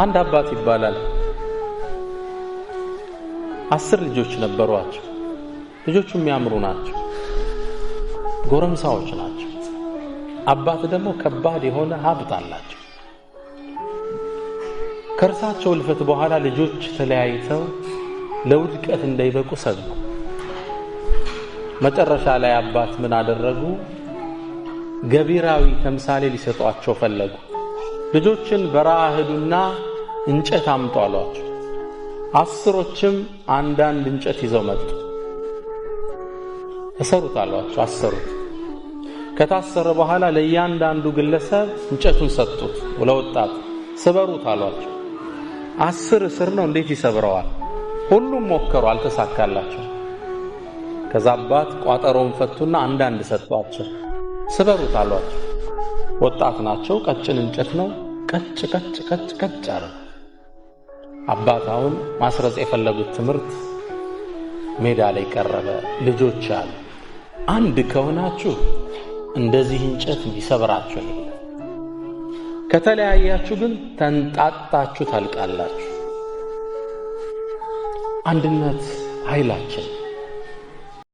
አንድ አባት ይባላል 10 ልጆች ነበሯቸው። ልጆቹ የሚያምሩ ናቸው፣ ጎረምሳዎች ናቸው። አባት ደግሞ ከባድ የሆነ ሀብት አላቸው። ከእርሳቸው ልፈት በኋላ ልጆች ተለያይተው ለውድቀት እንዳይበቁ ሰጉ። መጨረሻ ላይ አባት ምን አደረጉ? ገቢራዊ ተምሳሌ ሊሰጧቸው ፈለጉ። ልጆችን በረሃ ሄዱና እንጨት አምጡ አሏቸው። 10ዎችም አንዳንድ እንጨት ይዘው መጡ። እሰሩት አሏቸው። አሰሩት። ከታሰረ በኋላ ለእያንዳንዱ ግለሰብ እንጨቱን ሰጡት። ለወጣት ስበሩት አሏቸው። 10 እስር ነው፣ እንዴት ይሰብረዋል? ሁሉም ሞከሩ፣ አልተሳካላቸው። ከዛ አባት ቋጠሮውን ፈቱና አንዳንድ ሰጧቸው። ስበሩት አሏቸው። ወጣት ናቸው፣ ቀጭን እንጨት ነው። ቀጭ ቀጭ ቀጭ ቀጭ አለ። አባት አሁን ማስረጽ የፈለጉት ትምህርት ሜዳ ላይ ቀረበ። ልጆች አሉ፣ አንድ ከሆናችሁ እንደዚህ እንጨት ይሰብራችሁ፣ ከተለያያችሁ ግን ተንጣጣችሁ ታልቃላችሁ። አንድነት ኃይላችን